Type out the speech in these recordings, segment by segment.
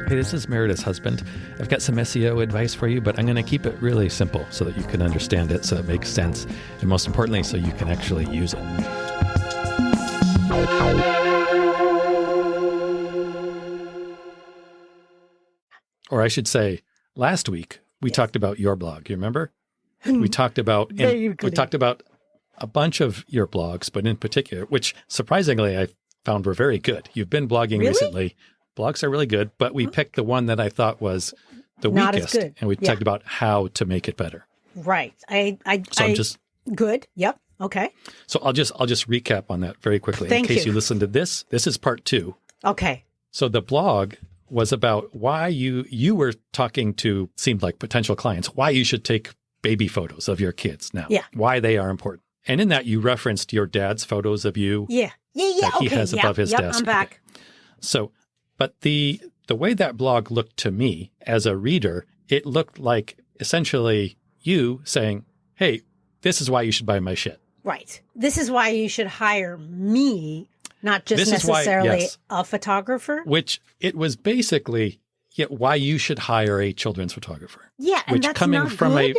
Hey, this is Meredith's husband. I've got some SEO advice for you, but I'm going to keep it really simple so that you can understand it, so it makes sense, and most importantly, so you can actually use it. Or I should say, last week, we talked about your blog. You remember? We talked about a bunch of your blogs, but in particular, which surprisingly I found were very good. You've been blogging recently. Blogs are really good, but we picked the one that I thought was the Not weakest, as good. and we talked about how to make it better. Right. Good. Yep. Okay. So I'll just recap on that very quickly in case you listened to this. This is part 2. Okay. So the blog was about why you were talking to, seemed like potential clients, why you should take baby photos of your kids now. Yeah. Why they are important. And in that you referenced your dad's photos of you. Yeah. That he has above his desk. I'm back. Okay. So, but the way that blog looked to me as a reader, it looked like essentially you saying, hey, this is why you should buy my shit. Right. This is why you should hire me, not just necessarily a photographer. Which it was basically why you should hire a children's photographer. Yeah, and which that's coming not from good?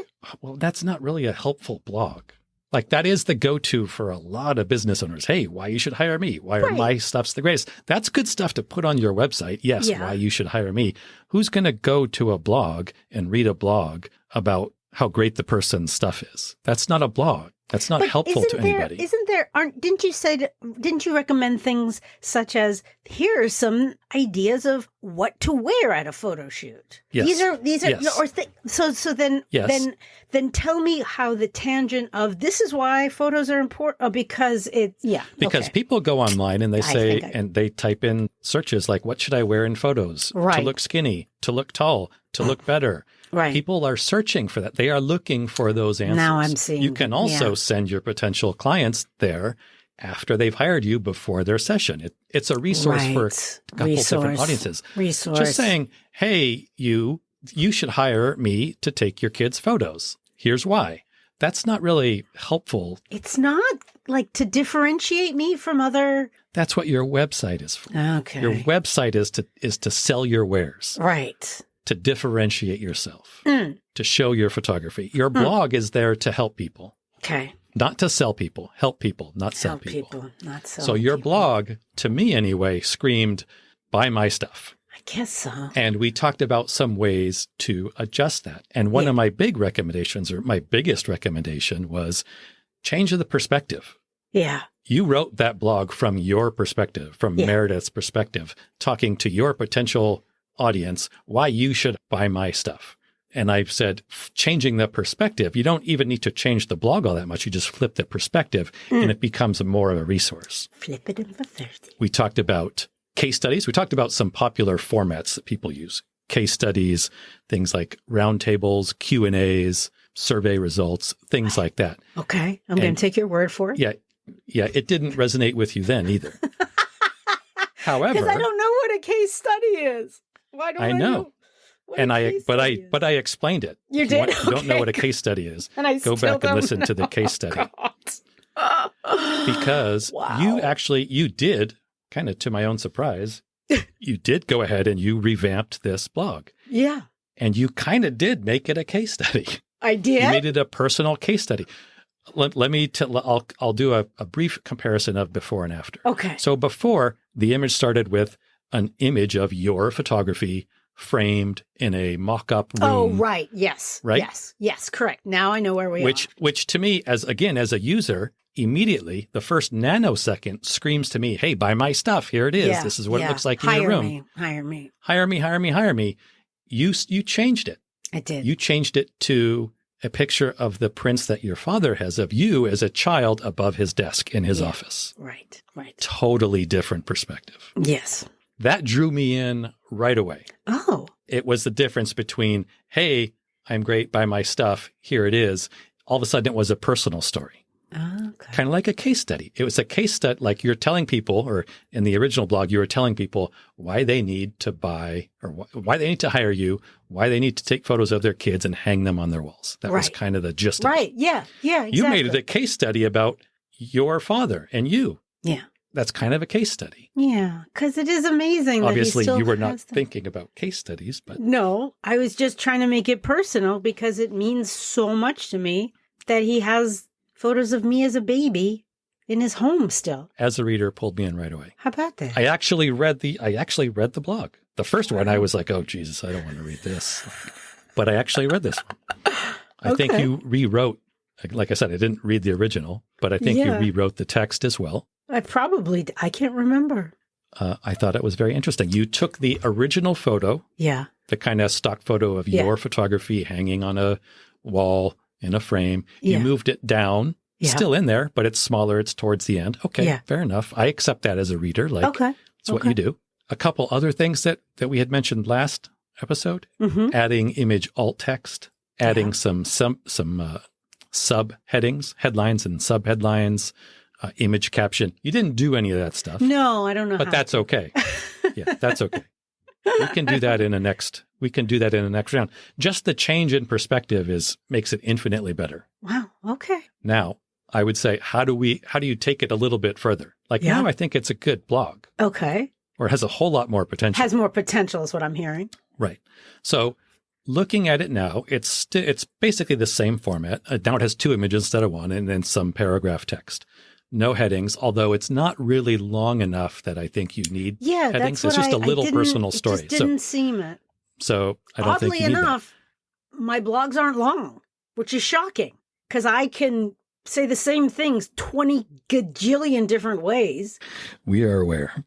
That's not really a helpful blog. Like that is the go-to for a lot of business owners. Hey, why you should hire me? Why are my stuff's the greatest? That's good stuff to put on your website. Yes, why you should hire me. Who's going to go to a blog and read a blog about how great the person's stuff is? That's not a blog. That's not helpful to anybody. Didn't you recommend things such as, here are some ideas of what to wear at a photo shoot? Yes. These are, Yes. then tell me how the tangent of this is why photos are important, because people go online and they say, and they type in searches like, what should I wear in photos? Right. To look skinny, to look tall, to look better. Right. People are searching for that. They are looking for those answers. Now I'm seeing. You can also send your potential clients there after they've hired you before their session. It's a resource for a couple different audiences. Just saying, hey, you should hire me to take your kids' photos. Here's why. That's not really helpful. It's not like to differentiate me from other. That's what your website is for. Okay. Your website is to sell your wares. Right. To differentiate yourself, to show your photography. Your blog is there to help people. Okay. Not to sell people. Help people, not sell people. So your blog, to me anyway, screamed, buy my stuff. I guess so. And we talked about some ways to adjust that. And one of my big recommendations, or my biggest recommendation, was change the perspective. Yeah. You wrote that blog from your perspective, from Meredith's perspective, talking to your potential audience, why you should buy my stuff. And I've said, changing the perspective, you don't even need to change the blog all that much. You just flip the perspective and it becomes more of a resource. Flip it in for 30. We talked about case studies. We talked about some popular formats that people use. Case studies, things like roundtables, Q&As, survey results, things like that. Okay. I'm going to take your word for it. Yeah. It didn't resonate with you then either. However, because I don't know what a case study is. Why do I know? And but I explained it. You did? If you don't know what a case study is, and go back and listen to the case study. Because you did, kind of to my own surprise, you did go ahead and you revamped this blog. Yeah. And you kind of did make it a case study. I did? You made it a personal case study. I'll do a brief comparison of before and after. Okay. So before, the image started with an image of your photography framed in a mock-up room. Oh, right. Yes. Right? Yes. Correct. Now I know where we are. Which to me, as a user, immediately the first nanosecond screams to me, hey, buy my stuff. Here it is. Yeah, this is what it looks like in your room. Hire me. Hire me. You changed it. I did. You changed it to a picture of the prints that your father has of you as a child above his desk in his office. Right. Totally different perspective. Yes. That drew me in right away. Oh. It was the difference between, hey, I'm great, buy my stuff, here it is. All of a sudden, it was a personal story. Okay. Kind of like a case study. It was a case study, like you're telling people, or in the original blog, you were telling people why they need to buy, or why they need to hire you, why they need to take photos of their kids and hang them on their walls. That was kind of the gist of it. Right. Yeah. Exactly. You made it a case study about your father and you. Yeah. that's kind of a case study. Yeah, because it is amazing. Obviously, that he still you were not has them. thinking about case studies, but No, I was just trying to make it personal because it means so much to me that he has photos of me as a baby in his home still. as a reader, pulled me in right away. How about that? I actually read the blog. The first one, I was like, oh, Jesus, I don't want to read this. But I actually read this one. I think you rewrote, like I said, I didn't read the original, but I think you rewrote the text as well. I can't remember. I thought it was very interesting. You took the original photo, the kind of stock photo of your photography hanging on a wall in a frame. You moved it down, still in there, but it's smaller. It's towards the end. Okay, fair enough. I accept that as a reader. Like, it's what you do. A couple other things that we had mentioned last episode, adding image alt text, adding some subheadings, headlines and subheadlines, image caption. You didn't do any of that stuff. No, I don't know. But that's okay. Yeah, that's okay. We can do that in a next round. Just the change in perspective makes it infinitely better. Wow. Okay. Now, I would say, how do you take it a little bit further? Like now I think it's a good blog. Okay. Or it has a whole lot more potential. Has more potential is what I'm hearing. Right. So looking at it now, it's basically the same format. Now it has 2 images instead of 1 and then some paragraph text. No headings, although it's not really long enough that I think you need headings. It's just a little personal story. It just didn't seem it. So I don't think you need that. Oddly enough, my blogs aren't long, which is shocking because I can say the same things 20 gajillion different ways. We are aware.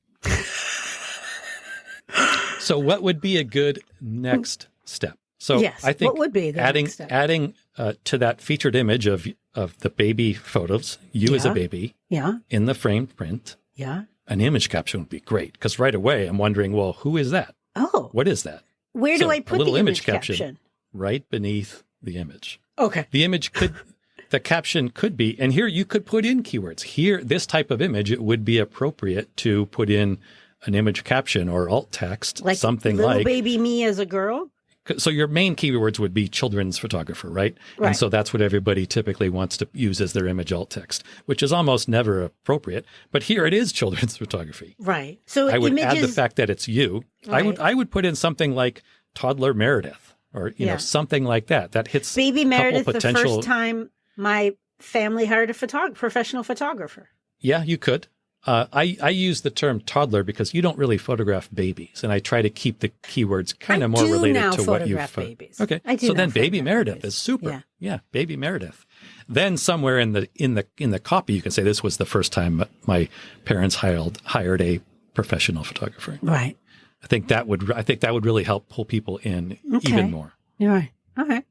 So what would be a good next step? So I think what would be the next step? adding to that featured image of the baby photos, you as a baby, in the framed print, an image caption would be great. Because right away I'm wondering, well, who is that? Oh, what is that? Where do I put the image caption? Right beneath the image. Okay. The caption could be, and here you could put in keywords. Here, this type of image, it would be appropriate to put in an image caption or alt text, like something little baby me as a girl. So your main keywords would be children's photographer, right? And so that's what everybody typically wants to use as their image alt text, which is almost never appropriate. But here it is children's photography. Right. So I would add the fact that it's you. Right. I would put in something like toddler Meredith or you know something like that. That hits baby Meredith the first time my family hired a professional photographer. Yeah, you could. I use the term toddler because you don't really photograph babies, and I try to keep the keywords kind of more related to what you babies. Okay, so then baby Meredith is super. Yeah, baby Meredith. Then somewhere in the copy, you can say this was the first time my parents hired a professional photographer. Right. I think that would really help pull people in even more. You're right. All right.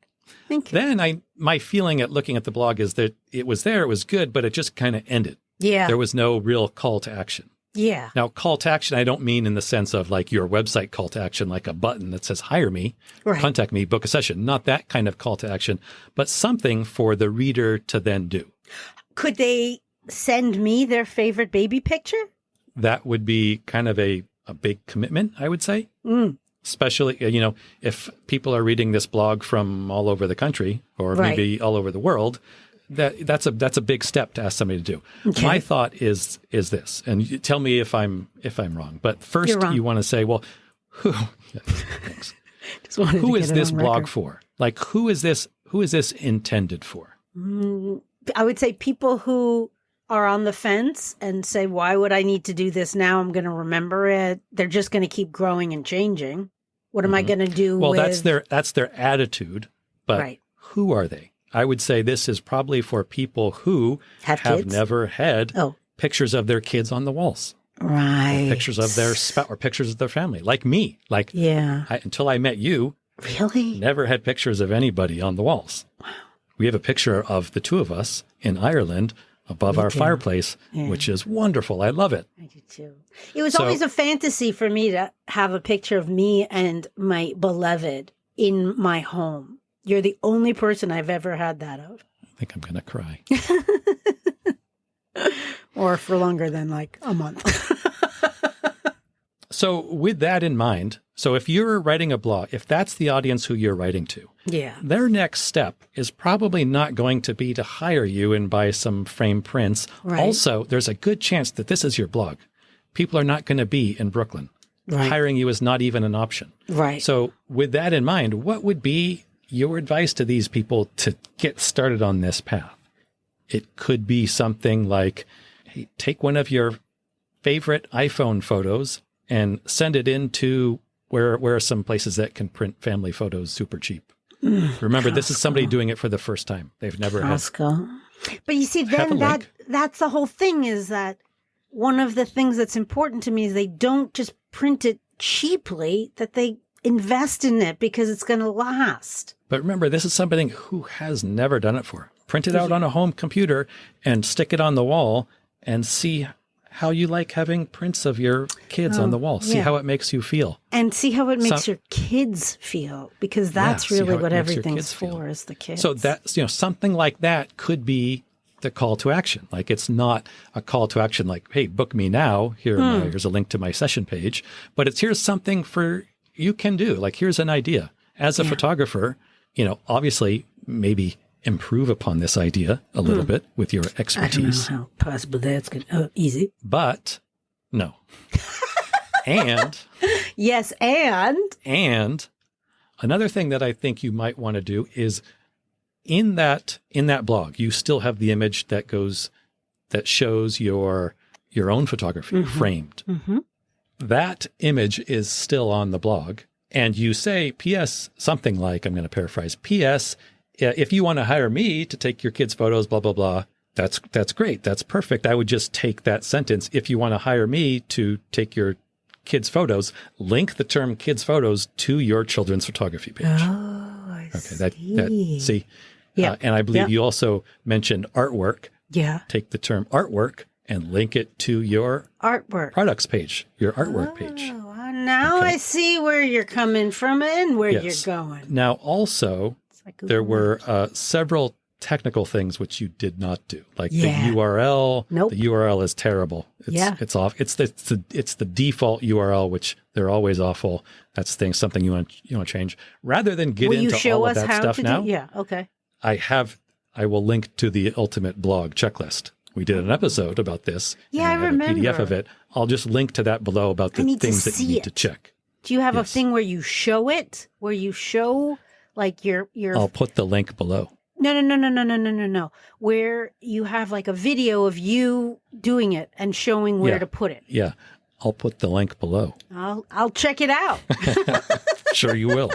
Thank you. Then my feeling at looking at the blog is that it was good, but it just kind of ended. Yeah. There was no real call to action. Yeah. Now, call to action, I don't mean in the sense of like your website call to action, like a button that says hire me, contact me, book a session. Not that kind of call to action, but something for the reader to then do. Could they send me their favorite baby picture? That would be kind of a big commitment, I would say. Especially, if people are reading this blog from all over the country or maybe all over the world, that's a big step to ask somebody to do. Okay. My thought is this, and you tell me if I'm wrong. But first, you want to say, well, who is this blog for? Like, who is this intended for? I would say people who are on the fence and say, why would I need to do this now? I'm going to remember it. They're just going to keep growing and changing. What am I going to do? Well, that's their attitude. But who are they? I would say this is probably for people who have never had pictures of their kids on the walls. Right. Or pictures of their spouse or pictures of their family, like me. Like, until I met you, never had pictures of anybody on the walls. Wow. We have a picture of the two of us in Ireland above our fireplace, which is wonderful. I love it. I do too. It was always a fantasy for me to have a picture of me and my beloved in my home. You're the only person I've ever had that of. I think I'm going to cry. Or for longer than like a month. So with that in mind, so if you're writing a blog, if that's the audience who you're writing to, Yeah. Their next step is probably not going to be to hire you and buy some frame prints. Right. Also, there's a good chance that this is your blog. People are not going to be in Brooklyn. Right. Hiring you is not even an option. Right. So with that in mind, what would be your advice to these people to get started on this path? It could be something like, hey, take one of your favorite iPhone photos and send it into where are some places that can print family photos super cheap. Remember, this is somebody doing it for the first time. They've never had. But you see, then that's the whole thing, is that one of the things that's important to me is they don't just print it cheaply, that they invest in it because it's going to last. But remember, this is somebody who has never done it for. Print it out on a home computer and stick it on the wall and see how you like having prints of your kids on the wall. See how it makes you feel. And see how it makes your kids feel, because that's really what everything's for, is the kids. So that's, something like that could be the call to action. Like, it's not a call to action like, hey, book me now. Here's a link to my session page. But here's something for you can do. Like, here's an idea. As a photographer, obviously maybe improve upon this idea a little bit with your expertise. I don't know how possible that's easy. But no. And yes, and another thing that I think you might want to do is in that blog, you still have the image that shows your own photography framed. Mm-hmm. That image is still on the blog, and you say, P.S., something like, I'm going to paraphrase, P.S., if you want to hire me to take your kids' photos, blah, blah, blah, that's great. That's perfect. I would just take that sentence. If you want to hire me to take your kids' photos, link the term kids' photos to your children's photography page. Oh, I see. See? Yeah. And I believe you also mentioned artwork. Yeah. Take the term artwork and link it to your artwork products page, your artwork page. Now I see where you're coming from and where you're going. Now, also, there were several technical things which you did not do, like the URL. Nope. The URL is terrible. It's off. It's the default URL, which they're always awful. That's something you want to change. Rather than get into all of that stuff now. Yeah. Okay. I will link to the ultimate blog checklist. We did an episode about this. Yeah, and I remember. A PDF of it. I'll just link to that below about the things that you need to check. Do you have a thing where you show it? Where you show like your I'll put the link below. No. Where you have like a video of you doing it and showing where to put it. Yeah. I'll put the link below. I'll check it out. Sure you will.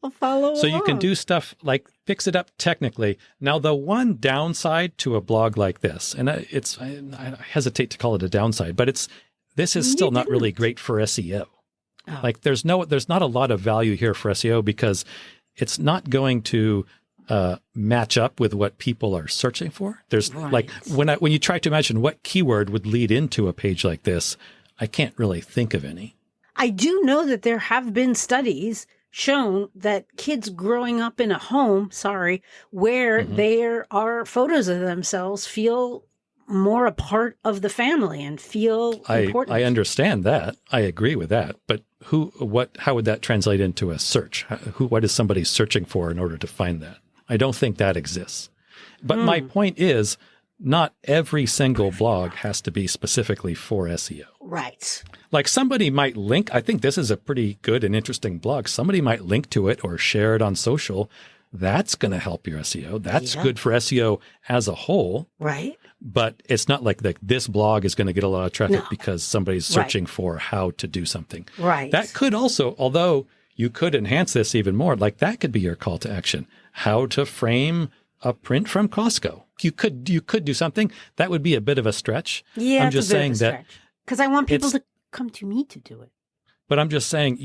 I'll follow So along. you can do stuff like fix it up technically. Now, the one downside to a blog like this, and I hesitate to call it a downside, but this is still not really great for SEO. Oh. Like there's not a lot of value here for SEO because it's not going to match up with what people are searching for. There's like when you try to imagine what keyword would lead into a page like this, I can't really think of any. I do know that there have been studies shown that kids growing up in a home, where there are photos of themselves feel more a part of the family and feel important. I understand that. I agree with that. But how would that translate into a search? What is somebody searching for in order to find that? I don't think that exists. But my point is, not every single blog has to be specifically for SEO. Right. Like somebody might link, I think this is a pretty good and interesting blog. Somebody might link to it or share it on social. That's going to help your SEO. That's good for SEO as a whole. Right. But it's not like this blog is going to get a lot of traffic because somebody's searching for how to do something. Right. That could also, although you could enhance this even more, like that could be your call to action. How to frame a print from Costco. You could do something. That would be a bit of a stretch. Yeah, I'm just saying that because I want people to come to me to do it. But I'm just saying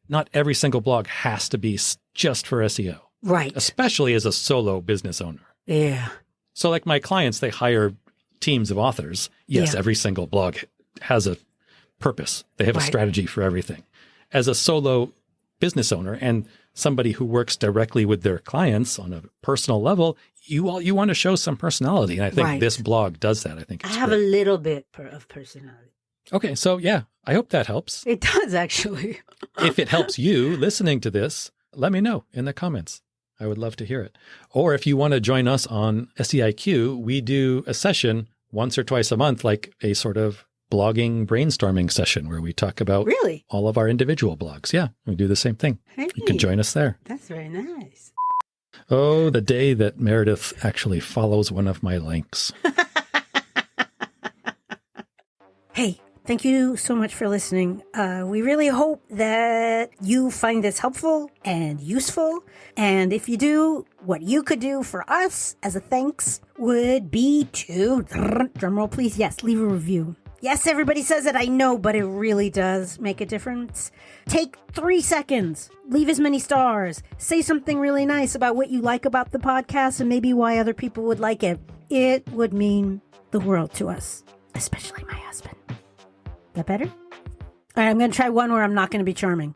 not every single blog has to be just for SEO. Right. Especially as a solo business owner. Yeah. So like my clients, they hire teams of authors. Yes, every single blog has a purpose. They have a strategy for everything. As a solo business owner and somebody who works directly with their clients on a personal level, you want to show some personality. And I think this blog does that. I think it's I have a little bit of personality. Okay. So yeah, I hope that helps. It does actually. If it helps you listening to this, let me know in the comments. I would love to hear it. Or if you want to join us on SEIQ, we do a session once or twice a month, like a sort of blogging brainstorming session where we talk about all of our individual blogs. Yeah, we do the same thing. Hey, you can join us there. That's very nice. Oh, the day that Meredith actually follows one of my links. Hey, thank you so much for listening. We really hope that you find this helpful and useful. And if you do, what you could do for us as a thanks would be to, drumroll please, yes, leave a review. Yes, everybody says it, I know, but it really does make a difference. Take 3 seconds, leave as many stars, say something really nice about what you like about the podcast and maybe why other people would like it. It would mean the world to us, especially my husband. That better? All right, I'm going to try one where I'm not going to be charming.